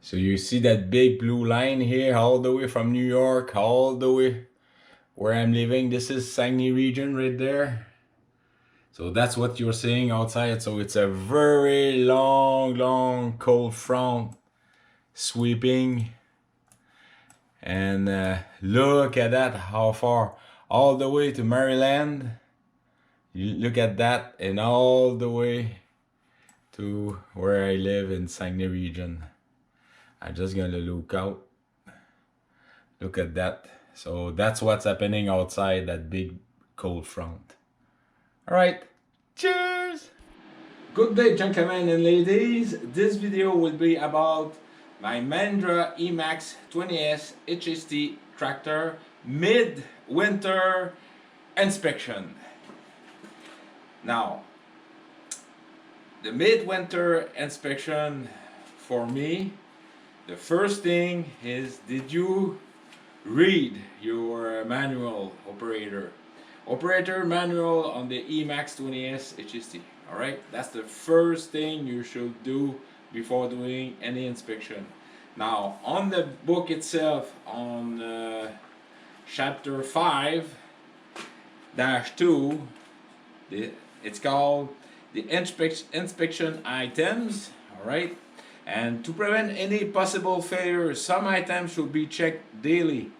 So you see that big blue line here all the way from New York, all the way where I'm living. This is Saguenay region right there. So that's what you're seeing outside. So it's a very long cold front sweeping. And look at that, how far. All the way to Maryland. You look at that, and all the way to where I live in Saguenay region. I'm just gonna look out. Look at that. So that's what's happening outside that big cold front. All right, cheers! Good day, gentlemen and ladies. This video will be about my Mahindra eMax 20s HST tractor mid-winter inspection. Now, the midwinter inspection for me, the first thing is, did you read your manual, operator manual on the eMax 20s HST? All right, that's the first thing you should do before doing any inspection. Now, on the book itself, on chapter 5-2, it's called the inspection items. All right, and to prevent any possible failures, some items should be checked daily.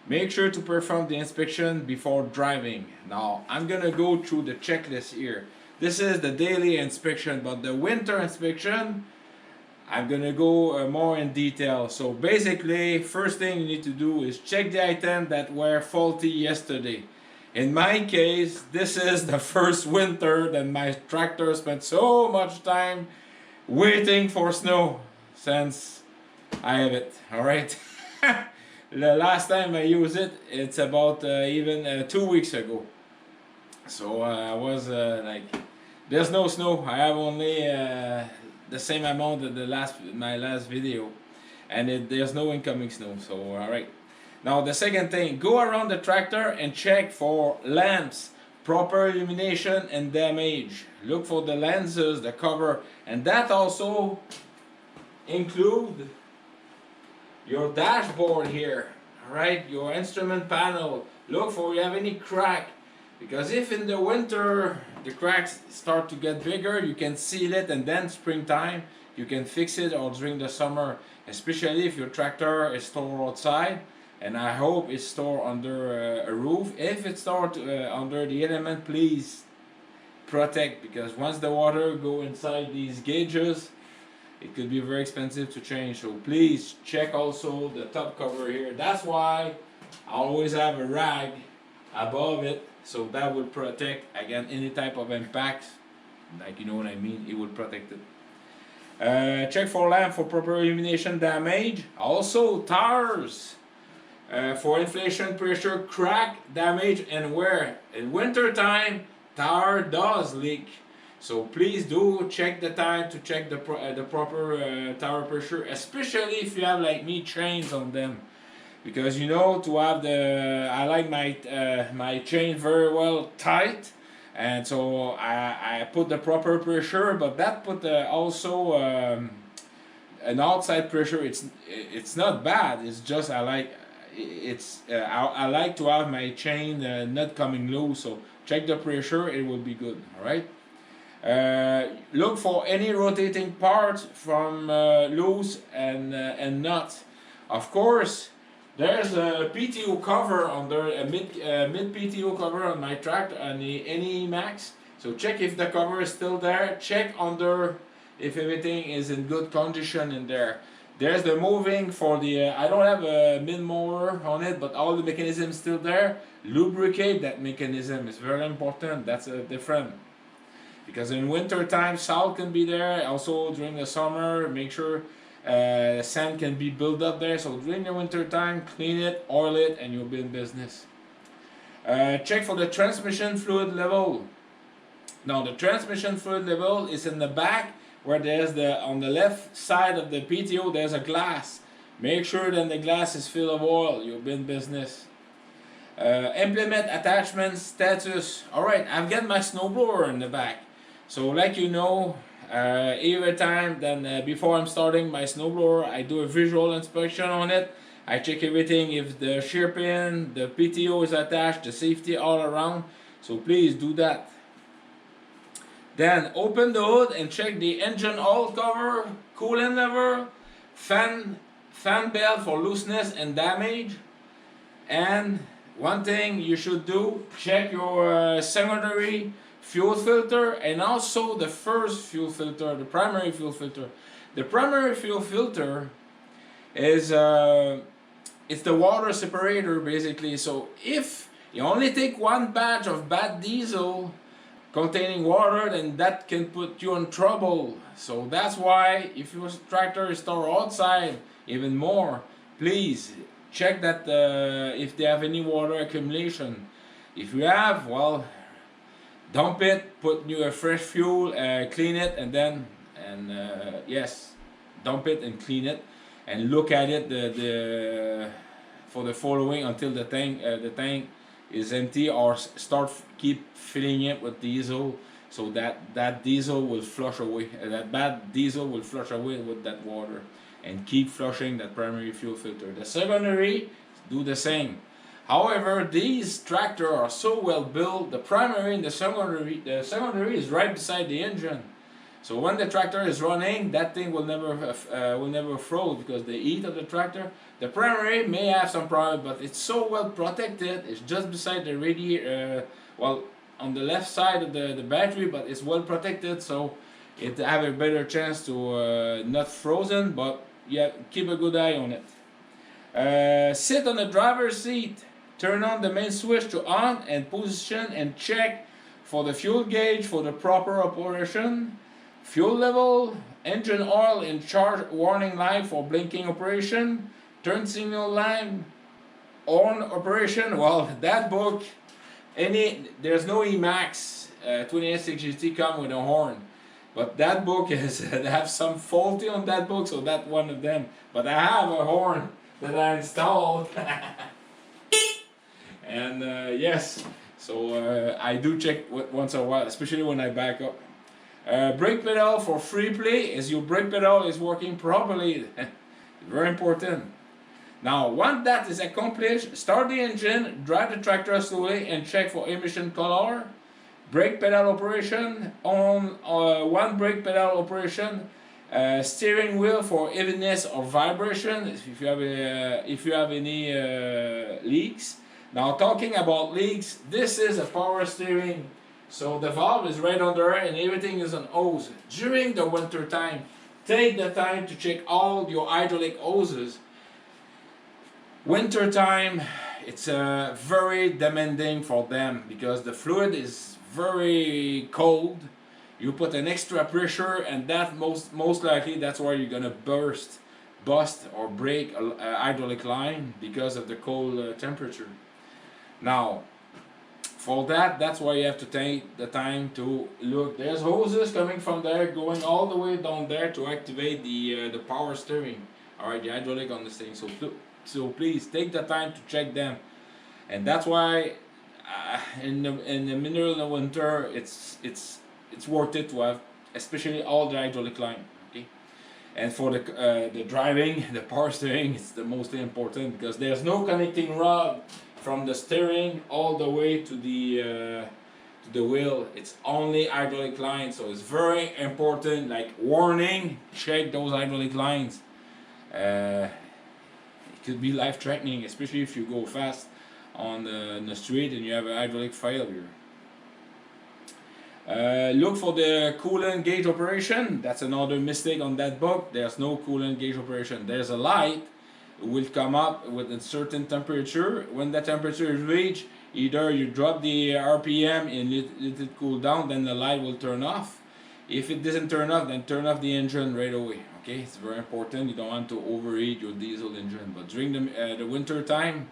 Make sure to perform the inspection before driving. Now I'm gonna go through the checklist here. This is the daily inspection, but the winter inspection, I'm gonna go more in detail. So basically, first thing you need to do is check the items that were faulty yesterday. In my case, this is the first winter that my tractor spent so much time waiting for snow since I have it. All right. The last time I used it, it's about even 2 weeks ago. So I was like, there's no snow. I have only the same amount of my last video, and there's no incoming snow. So all right. Now the second thing, go around the tractor and check for lamps, proper illumination, and damage. Look for the lenses, the cover, and that also include your dashboard here. All right, your instrument panel. Look for if you have any crack, because if in the winter the cracks start to get bigger, you can seal it, and then springtime you can fix it, or during the summer, especially if your tractor is stored outside. And I hope it's stored under a roof. If it's stored under the element, please protect, because once the water go inside these gauges, it could be very expensive to change. So please check also the top cover here. That's why I always have a rag above it, so that will protect against any type of impact. Like, you know what I mean, it will protect it. Check for lamp for proper illumination, damage. Also tires. For inflation, pressure, crack, damage, and wear. In winter time, tire does leak, so please do check the tire to check the proper tire pressure, especially if you have, like me, chains on them, because you know, to have the I like my chain very well tight, and so I put the proper pressure, but that put also an outside pressure. It's not bad. It's just I like to have my chain not coming loose, so check the pressure, it will be good. All right. Look for any rotating parts from loose and nuts. Of course, there's a PTO cover under a mid PTO cover on my tractor on the eMax. So check if the cover is still there. Check under if everything is in good condition in there. There's the moving for the, I don't have a mid mower on it, but all the mechanism is still there. Lubricate that mechanism is very important. That's different. Because in winter time, salt can be there. Also during the summer, make sure sand can be built up there. So during the winter time, clean it, oil it, and you'll be in business. Check for the transmission fluid level. Now the transmission fluid level is in the back, where there's on the left side of the PTO, there's a glass. Make sure that the glass is filled of oil. You'll be in business. Implement attachment status. All right, I've got my snowblower in the back. So like you know, every time then before I'm starting my snowblower, I do a visual inspection on it. I check everything, if the shear pin, the PTO is attached, the safety all around. So please do that. Then open the hood and check the engine oil cover, coolant level, fan belt for looseness and damage. And one thing you should do, check your secondary fuel filter and also the first fuel filter, the primary fuel filter. The primary fuel filter is it's the water separator basically. So if you only take one batch of bad diesel containing water, then that can put you in trouble. So that's why if your tractor is stored outside, even more, please check that if they have any water accumulation. If you have, well, dump it, put new fresh fuel, clean it, and then yes, dump it and clean it, and look at it for the following until the tank is empty, or keep filling it with diesel, so that diesel will flush away, that bad diesel will flush away with that water, and keep flushing that primary fuel filter. The secondary, do the same. However, these tractors are so well built, the primary and the secondary is right beside the engine. So when the tractor is running, that thing will never froze because the heat of the tractor. The primary may have some problem, but it's so well protected. It's just beside the radiator, well, on the left side of the battery, but it's well protected, so it have a better chance to not frozen. But yeah, keep a good eye on it. Sit on the driver's seat. Turn on the main switch to on and position and check for the fuel gauge for the proper operation. Fuel level, engine oil in charge warning light for blinking operation, turn signal line, horn operation. Well, that book, there's no eMax 20s HST come with a horn, but that book is they have some faulty on that book, so that's one of them. But I have a horn that I installed. And yes, so I do check once in a while, especially when I back up. Brake pedal for free play, is your brake pedal is working properly. Very important. Now, once that is accomplished, start the engine, drive the tractor slowly, and check for emission color. Brake pedal operation on one brake pedal operation. Steering wheel for heaviness or vibration if you have any leaks. Now, talking about leaks, this is a power steering, so the valve is right under and everything is on hose. During the winter time, take the time to check all your hydraulic hoses. Winter time, it's very demanding for them because the fluid is very cold. You put an extra pressure, and that most likely that's why you're gonna bust or break a hydraulic line because of the cold temperature. Now, for that's why you have to take the time to look. There's hoses coming from there, going all the way down there to activate the power steering. All right, the hydraulic on this thing. So please take the time to check them, and that's why in the middle of the winter, it's worth it to have, especially all the hydraulic line. Okay, and for the driving, the power steering is the most important because there's no connecting rod from the steering all the way to the wheel. It's only hydraulic lines, so it's very important. Like warning, check those hydraulic lines. It could be life-threatening, especially if you go fast on the street and you have a hydraulic failure. Look for the coolant gauge operation. That's another mistake on that book. There's no coolant gauge operation. There's a light. It will come up with a certain temperature. When that temperature is reached, either you drop the RPM and let it cool down, then the light will turn off. If it doesn't turn off, then turn off the engine right away. Okay, it's very important. You don't want to overheat your diesel engine. But during the winter time,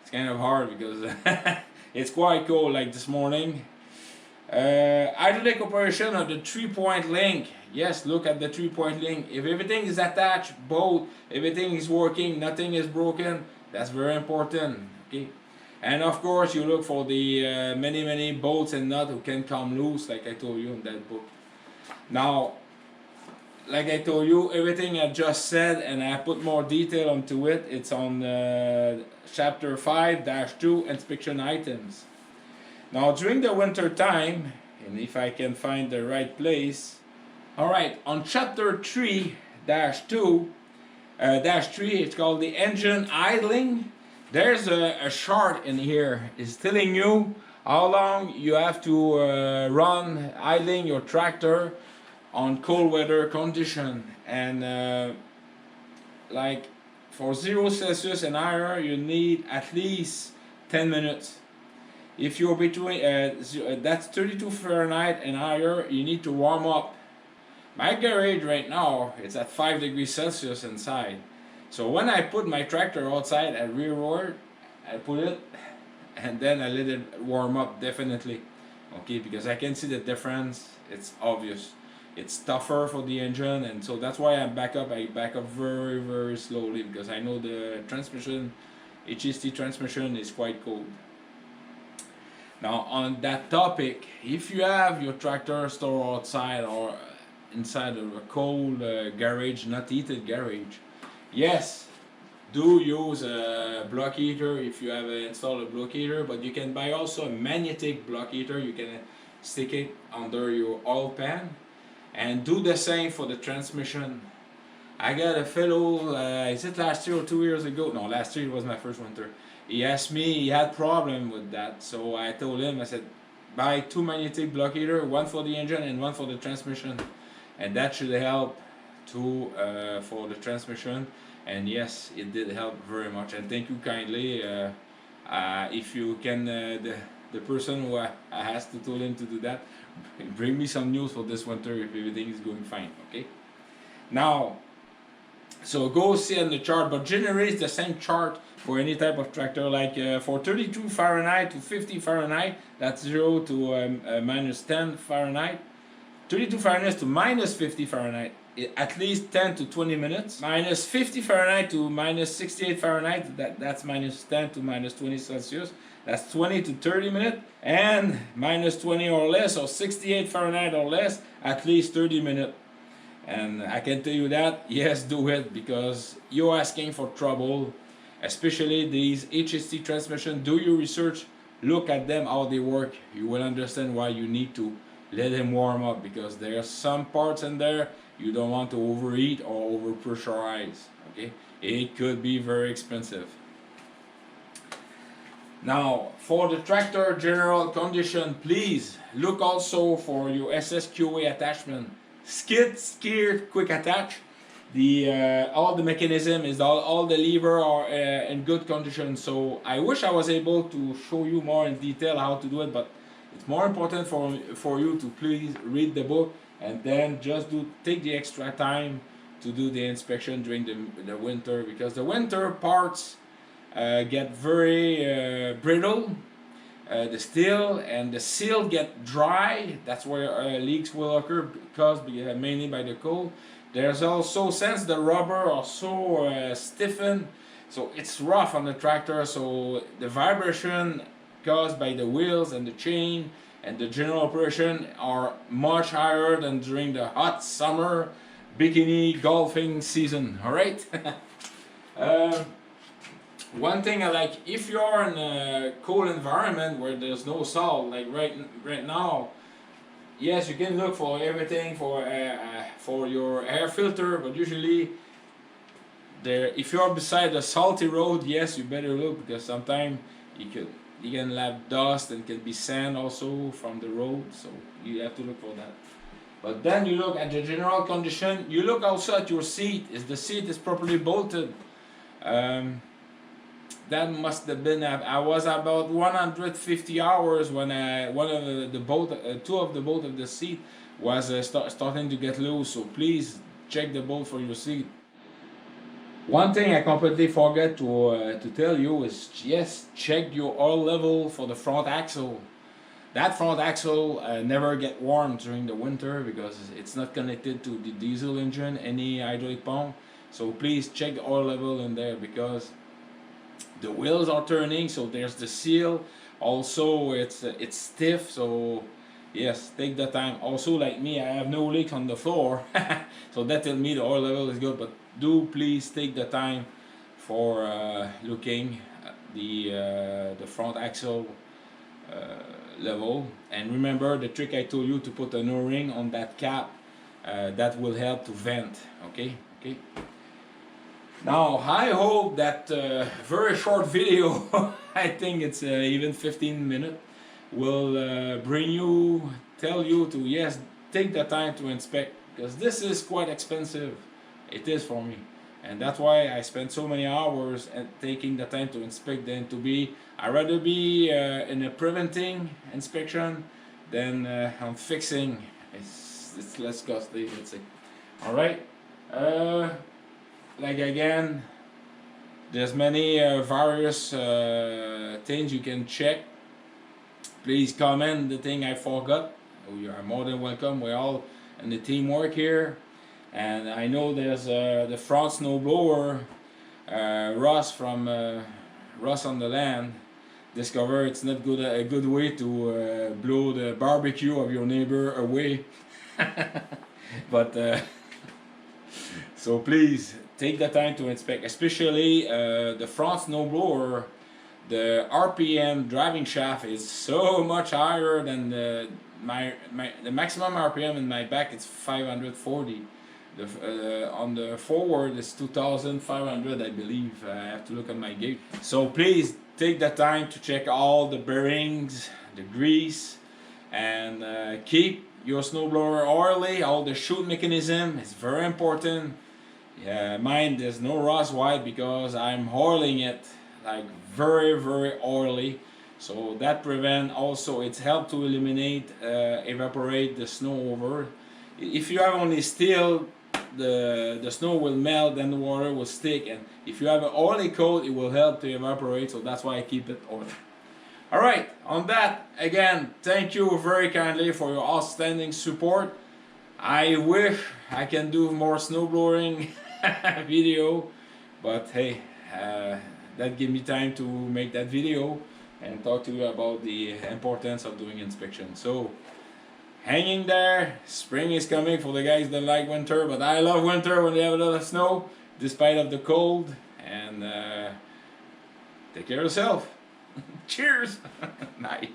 it's kind of hard because it's quite cold. Like this morning, hydraulic operation of the 3-point link. Yes, look at the 3-point link. If everything is attached, both, everything is working, nothing is broken, that's very important. Okay, and of course you look for the many bolts and nuts who can come loose, like I told you in that book. Now, like I told you, everything I just said, and I put more detail onto it. It's on chapter 5-2 inspection items. Now during the winter time, and if I can find the right place, all right, on chapter 3-2 -3, it's called the engine idling. There's a chart in here. It's telling you how long you have to run idling your tractor on cold weather condition, and like for 0 Celsius and higher you need at least 10 minutes. If you're between that's 32 Fahrenheit and higher, you need to warm up. My garage right now, it's at 5 degrees Celsius inside. So when I put my tractor outside at rearward, I put it and then I let it warm up definitely. Okay, because I can see the difference. It's obvious. It's tougher for the engine, and so that's why I back up very, very slowly, because I know the transmission, HST transmission, is quite cold. Now on that topic, if you have your tractor stored outside or inside of a cold garage, not heated garage, yes, do use a block heater if you have installed a block heater, but you can buy also a magnetic block heater. You can stick it under your oil pan, and do the same for the transmission. I got a fellow, is it last year or 2 years ago? No, last year was my first winter. He asked me, he had problem with that, so I told him, I said, buy 2 magnetic block heater, one for the engine and one for the transmission, and that should help too for the transmission. And yes, it did help very much, and thank you kindly. If you can, the person who I asked to tell him to do that, bring me some news for this winter if everything is going fine. Okay, now, so go see on the chart, but generate the same chart for any type of tractor. Like for 32 Fahrenheit to 50 Fahrenheit, that's 0 to minus 10 Fahrenheit. 32 Fahrenheit to minus 50 Fahrenheit, at least 10 to 20 minutes. Minus 50 Fahrenheit to minus 68 Fahrenheit, that's minus 10 to minus 20 Celsius. That's 20 to 30 minutes. And minus 20 or less, or 68 Fahrenheit or less, at least 30 minutes. And I can tell you that, yes, do it, because you're asking for trouble, especially these HST transmission. Do your research, look at them, how they work. You will understand why you need to let them warm up, because there are some parts in there you don't want to overheat or over pressurize. Okay, it could be very expensive. Now for the tractor general condition, please look also for your SSQA attachment. Skid steer quick attach. The all the mechanism is all the lever are in good condition. So I wish I was able to show you more in detail how to do it, but it's more important for you to please read the book, and then just take the extra time to do the inspection during the winter, because the winter parts get very brittle. The steel and the seal get dry. That's where leaks will occur, caused mainly by the cold. There's also, since the rubber are so stiffened, so it's rough on the tractor, so the vibration caused by the wheels and the chain and the general operation are much higher than during the hot summer bikini golfing season. All right. One thing I like, if you're in a cold environment where there's no salt, like right now, yes, you can look for everything for your air filter, but usually if you're beside a salty road, yes, you better look, because sometimes you can have dust and can be sand also from the road, so you have to look for that. But then you look at the general condition. You look also at your seat. If the seat is properly bolted, that must have been, I was about 150 hours when two of the bolt of the seat was starting to get loose. So please check the bolt for your seat. One thing I completely forget to tell you is, yes, check your oil level for the front axle. That front axle never get warm during the winter, because it's not connected to the diesel engine, any hydraulic pump. So please check the oil level in there, because the wheels are turning, so there's the seal. Also, it's stiff, so yes, take the time. Also, like me, I have no leak on the floor, so that tells me the oil level is good. But do please take the time for looking at the front axle uh, level. And remember the trick I told you to put an O-ring on that cap. That will help to vent. Okay, okay. Now I hope that very short video, I think it's even 15 minutes, will tell you to, yes, take the time to inspect, because this is quite expensive. It is for me, and that's why I spend so many hours at taking the time to inspect than to be. I rather be in a preventing inspection than on fixing. It's less costly, let's say. All right. Like again, there's many various things you can check. Please comment the thing I forgot. You are more than welcome. We're all in the teamwork here. And I know there's the front snowblower, Ross from Ross on the Land, discover it's not a good way to blow the barbecue of your neighbor away. But so please take the time to inspect, especially the front snowblower. The RPM driving shaft is so much higher than the maximum RPM in my back. It's 540. On the forward it's 2,500, I believe. I have to look at my gauge. So please take the time to check all the bearings, the grease, and keep your snowblower oily. All the chute mechanism is very important. Yeah, mine there's no rust. Why? Because I'm oiling it like very oily. So that prevent also, it's help to eliminate evaporate the snow over. If you have only steel, the snow will melt and the water will stick, and if you have an oily coat it will help to evaporate, so that's why I keep it oily. Alright, on that, again, thank you very kindly for your outstanding support. I wish I can do more snowblowing video, but hey, that give me time to make that video and talk to you about the importance of doing inspection. So hanging there, spring is coming for the guys that like winter, but I love winter when they have a lot of snow despite of the cold. And take care of yourself. Cheers. Bye.